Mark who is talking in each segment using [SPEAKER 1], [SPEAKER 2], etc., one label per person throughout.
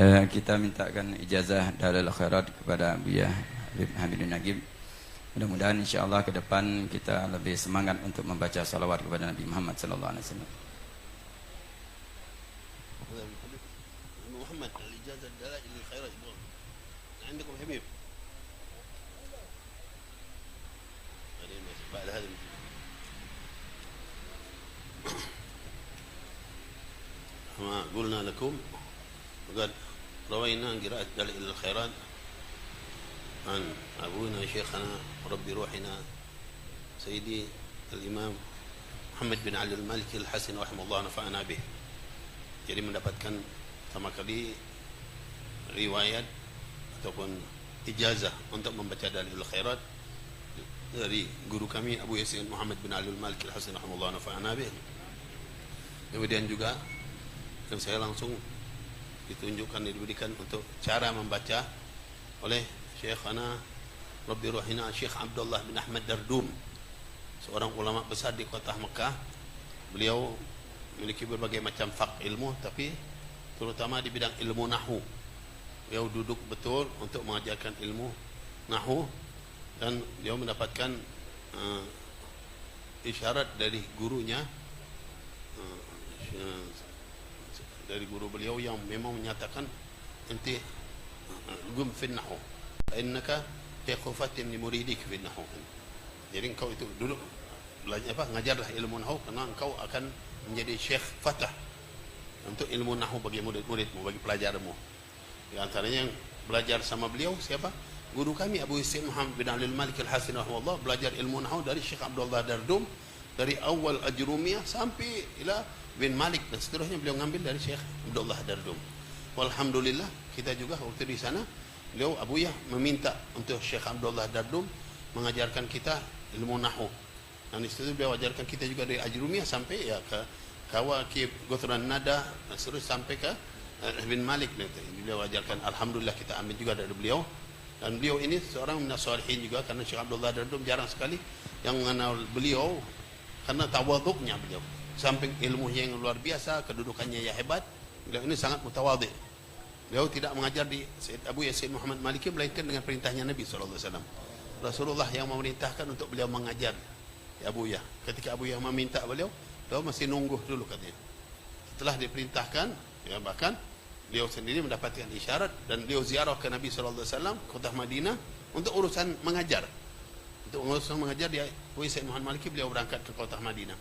[SPEAKER 1] Kita mintakan ijazah Dalil Khairat kepada Buya Hamidun Nagib. Mudah-mudahan insyaallah ke depan kita lebih semangat untuk membaca salawat kepada Nabi Muhammad sallallahu alaihi wasallam.
[SPEAKER 2] Muhammad al-ijazah Dalil Khairat. عندكم حبيب بعد هذا ما قلنا لكم وقال روينا قراءة دلائل الخيرات عن أبونا شيخنا ربي روحنا سيدي الإمام محمد bin Ali al-Maliki al-Hasan rahimahullah nafa'ana bih. Jadi mendapatkan sama kali riwayat ataupun ijazah untuk membaca Dalilul Khairat dari guru kami Abu Yasin Muhammad bin Ali al-Maliki al-Hasan rahimahullah nafa'ana bih. Kemudian juga dan saya langsung ditunjukkan, diberikan untuk cara membaca oleh Syekhana Rabbi Ruhina Syekh Abdullah bin Ahmad Dardum, seorang ulama besar di kota Mekah. Beliau memiliki berbagai macam fak ilmu, tapi terutama di bidang ilmu nahu. Beliau duduk betul untuk mengajarkan ilmu nahu, dan beliau mendapatkan isyarat dari gurunya, dari guru beliau yang memang menyatakan enti gum fi nahu innaka yaqufatin li muridik fi nahu. Jadi engkau itu duduk belajar ngajarlah ilmu nahu, karena engkau akan menjadi syekh fatah untuk ilmu nahu bagi murid-muridmu, bagi pelajarmu. Di antaranya yang belajar sama beliau siapa? Guru kami Abu Yasin Muhammad bin Ali al-Maliki al-Hasan rahimahullah, belajar ilmu nahu dari Syekh Abdullah Dardum, dari awal Ajrumiyah sampai ila bin Malik dan seterusnya. Beliau ngambil dari Syekh Abdullah Dardum. Walhamdulillah kita juga waktu di sana beliau Abuyah meminta untuk Syekh Abdullah Dardum mengajarkan kita ilmu nahu. Dan di situ beliau ajarkan kita juga dari Ajrumiyah sampai ya ke Kawakib Gotran Nada, terus sampai ke bin Malik. Beliau ajarkan, alhamdulillah kita ambil juga dari beliau. Dan beliau ini seorang minas salihin juga, karena Syekh Abdullah Dardum jarang sekali yang mengenal beliau karena tawaduknya beliau. Samping ilmunya yang luar biasa, kedudukannya yang hebat, beliau ini sangat mutawadhi. Beliau tidak mengajar di Sayyid Abu Yasin Muhammad Maliki melainkan dengan perintahnya Nabi SAW. Rasulullah yang memerintahkan untuk beliau mengajar ya Abu Yah. Ketika Abu Yah meminta beliau masih nunggu dulu katanya. Setelah diperintahkan, ya bahkan beliau sendiri mendapatkan isyarat dan beliau ziarah ke Nabi SAW kota Madinah untuk urusan mengajar. Untuk urusan mengajar dia Abu Yasin Muhammad Maliki, beliau berangkat ke kota Madinah.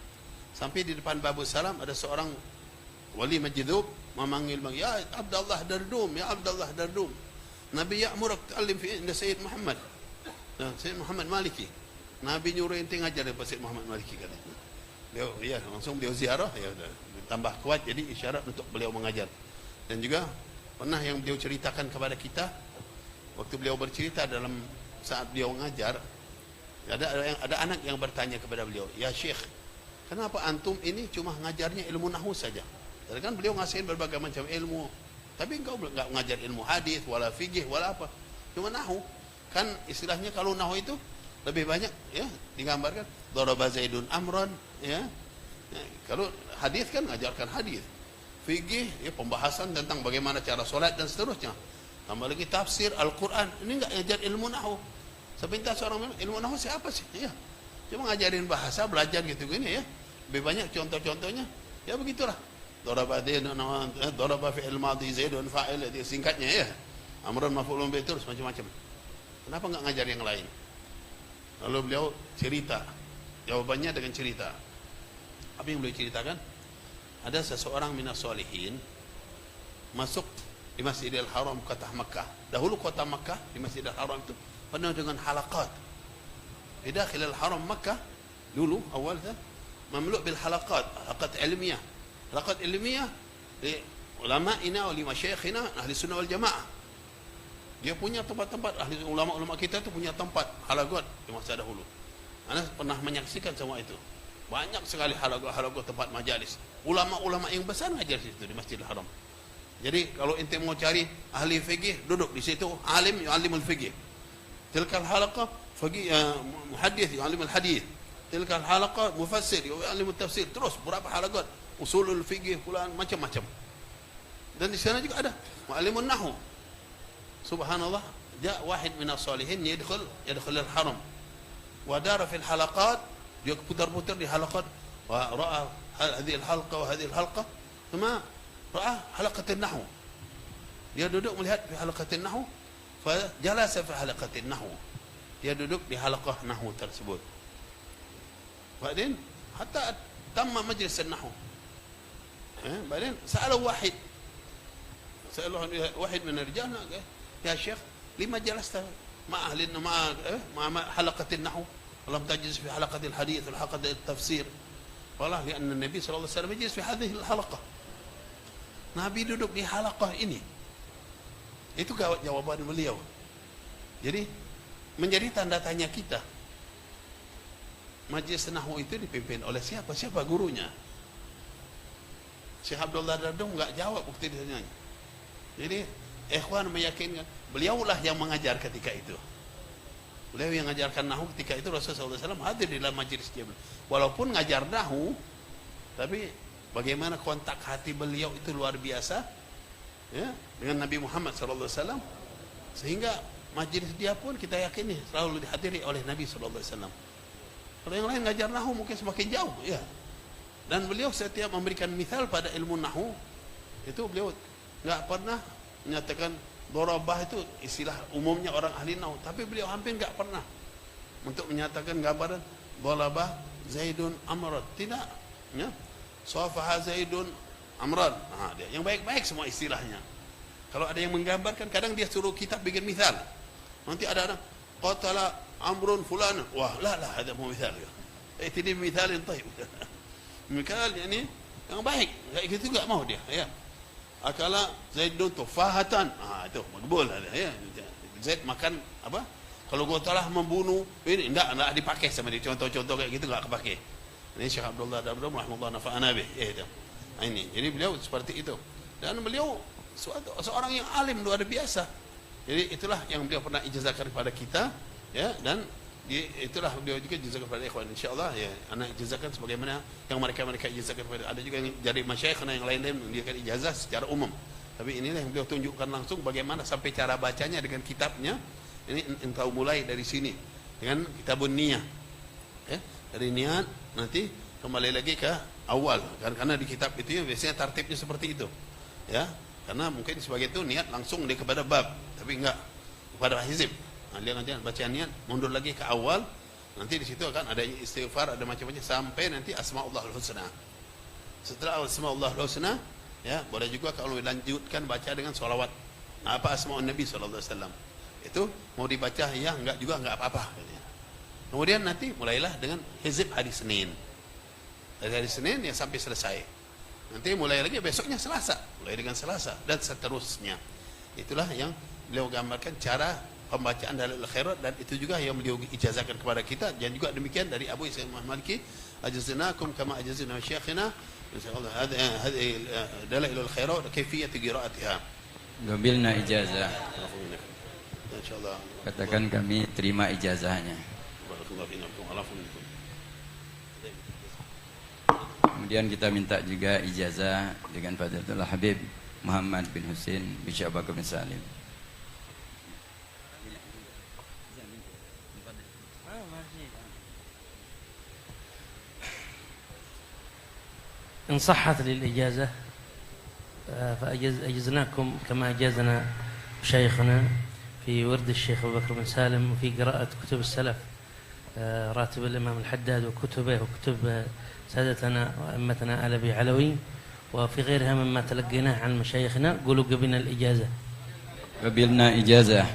[SPEAKER 2] Sampai di depan Babus Salam ada seorang wali majdub memanggil, ya Abdullah Dardum, ya Abdullah Dardum, Nabi ya'murak ta'allim fi inda Sayyid Muhammad. Nah, Sayyid Muhammad Maliki, Nabi nyuruh ente ngajar kepada Sayyid Muhammad Maliki katanya. Beliau ya langsung beliau ziarah, ya udah tambah kuat jadi isyarat untuk beliau mengajar. Dan juga pernah yang beliau ceritakan kepada kita waktu beliau bercerita dalam saat beliau mengajar, ada anak yang bertanya kepada beliau, ya Syekh, kenapa antum ini cuma ngajarnya ilmu nahu saja? Jadi kan beliau ngasihin berbagai macam ilmu, tapi engkau enggak ngajar ilmu hadis, wala fikih, wala apa, cuma nahu. Kan istilahnya kalau nahu itu lebih banyak ya digambarkan daraba Zaidun amran ya. Kalau hadis kan ngajarkan hadis. Fikih ya pembahasan tentang bagaimana cara solat dan seterusnya. Tambah lagi tafsir Al-Qur'an. Ini enggak ngajar ilmu nahu. Sepintas orang ilmu nahu siapa sih? Ya. Cuma ngajarin bahasa, belajar gitu gini ya. Lebih banyak contoh-contohnya. Ya begitulah. Daraba Zaidun, daraba fi'il madhi Zaidun fa'il, itu singkatnya ya. Amrun maf'ulun bih, terus macam-macam. Kenapa enggak ngajar yang lain? Lalu beliau cerita. Jawabannya dengan cerita. Apa yang beliau ceritakan? Ada seseorang minas solihin masuk di Masjidil Haram kota Makkah. Dahulu kota Makkah di Masjidil Haram itu penuh dengan halaqat. Di dakhilil Haram Makkah dulu awalnya mamlu' bil halaqat, halaqat ilmiah. Halaqat ilmiah di ulama'ina wa li masyayikhina ahli sunnah wal jamaah. Dia punya tempat-tempat, ahli ulama-ulama kita itu punya tempat halaqat di masa dahulu. Anda pernah menyaksikan semua itu. Banyak sekali halaqah-halaqah tempat majalis. Ulama-ulama yang besar ngajar di situ di Masjidil Haram. Jadi kalau ente mau cari ahli fikih, duduk di situ, alim yu'allimul fikih. Tilkal halaqah fikih muhaddits yu'allimul hadits. Tilkal halaqah mufassir yu'allimut tafsir. Terus berapa halaqat usulul fikih fulan macam-macam. Dan di sana juga ada muallimun nahwu. Subhanallah, jaa wahid min as-salihin yadkhul al-haram. Wa dara fil halaqat, dia putar-putar di halaqat wa ra'a hadhihi al-halqa wa hadhihi al-halqa, thumma ra'a halaqat an-nahwu. Dia duduk melihat di halaqat an-nahwu, fa jalasa fi halaqat an-nahwu. Dia duduk di halaqah nahwu tersebut. Kemudian hatta tamma majlis an-nahwu. Kemudian sa'ala wahid من الرجال يا شيخ لما جلست مع أهل مع حلقة النحو ولم تجلس في حلقة الحديث وحلقة التفسير؟ والله لأن النبي صلى الله عليه وسلم يجلس في هذه الحلقة. Nabi duduk di halaqah ini. Itu jawaban beliau. Jadi menjadi tanda tanya kita. Majlis nahwu itu dipimpin oleh siapa? Siapa gurunya? Syekh Abdullah Dardung enggak jawab waktu ditanya. Jadi ikhwan meyakinkan beliaulah yang mengajar ketika itu. Beliau yang mengajarkan nahwu ketika itu. Rasulullah SAW hadir di dalam majlis dia. Walaupun ngajar nahwu, tapi bagaimana kontak hati beliau itu luar biasa ya, dengan Nabi Muhammad SAW, sehingga majlis dia pun kita yakini selalu dihadiri oleh Nabi SAW. Kalau yang lain ngajar nahwu mungkin semakin jauh ya. Dan beliau setiap memberikan misal pada ilmu nahwu itu beliau nggak pernah menyatakan dorabah itu istilah umumnya orang ahli nahwu, tapi beliau hampir nggak pernah untuk menyatakan gambaran dorabah Zaidun Amran, tidak ya. Safaha Zaidun Amran, nah, dia yang baik-baik semua istilahnya. Kalau ada yang menggambarkan, kadang dia suruh kita bikin misal. Nanti ada qatala Amrun fulan, wah la ada mau misal ya. Itu dia misalin taib. Misal yani yang baik, kayak gitu enggak mau dia ya. Akala Zaidun tufahatan, itu makbul ada ya. Zaid makan apa? Kalau gua telah membunuh ini enggak dipakai sama dia. Contoh-contoh kayak gitu enggak kepake. Ini Syekh Abdullah Dardung rahimahullah nafa'ana bih ya itu. Ini jadi beliau seperti itu. Dan beliau seorang yang alim luar biasa. Jadi itulah yang beliau pernah ijazahkan kepada kita ya, dan itulah beliau juga ijazahkan kepada ikhwan insyaallah ya. Anak ijazahkan sebagaimana yang mereka ijazahkan kepada, ada juga yang dari masyayikh yang lain-lain dia kan ijazah secara umum. Tapi inilah yang beliau tunjukkan langsung bagaimana sampai cara bacanya dengan kitabnya. Ini engkau mulai dari sini dengan kitabun niyah. Ya, dari niat nanti kembali lagi ke awal karena di kitab itu biasanya tartibnya seperti itu. Ya, karena mungkin sebagai itu niat langsung dia kepada bab, tapi enggak kepada hizib. Nah, dia nanti baca niat mundur lagi ke awal, nanti di situ akan ada istighfar, ada macam-macam sampai nanti asmaullahul husna. Setelah asmaullahul husna ya, boleh juga kalau dilanjutkan baca dengan sholawat. Nah, apa asmaun Nabi sallallahu alaihi wasallam? Itu mau dibaca ya enggak juga enggak apa-apa. Kemudian nanti mulailah dengan hizib hari Senin. Dari hari Senin ya sampai selesai. Nanti mulai lagi besoknya Selasa, mulai dengan Selasa dan seterusnya. Itulah yang beliau gambarkan cara pembacaan Dalailul Khairat, dan itu juga yang beliau ijazahkan kepada kita, dan juga demikian dari Abu Isa Maliki, ajaznakum kama ajazna syekhina insyaallah hadhihi Dalailul Khairat kaifiyat qiraatiha.
[SPEAKER 1] Qabilna ijazah.
[SPEAKER 2] Insyaallah.
[SPEAKER 1] Katakan kami terima ijazahnya.
[SPEAKER 2] Barakallahu fiikum. Alhamdulillah.
[SPEAKER 1] Kemudian kita minta juga ijazah dengan Fadilatul Habib Muhammad bin Husain bin Syekh Bakar bin Salim.
[SPEAKER 3] إن صحت للإجازة فأجزناكم كما أجازنا شيخنا في ورد الشيخ أبو بكر بن سالم وفي قراءة كتب السلف راتب الإمام الحداد وكتبه وكتب سادتنا وأئمتنا علوي علوي وفي غيرها مما تلقيناه عن مشايخنا قولوا قبلنا الإجازة.
[SPEAKER 1] قبلنا إجازة.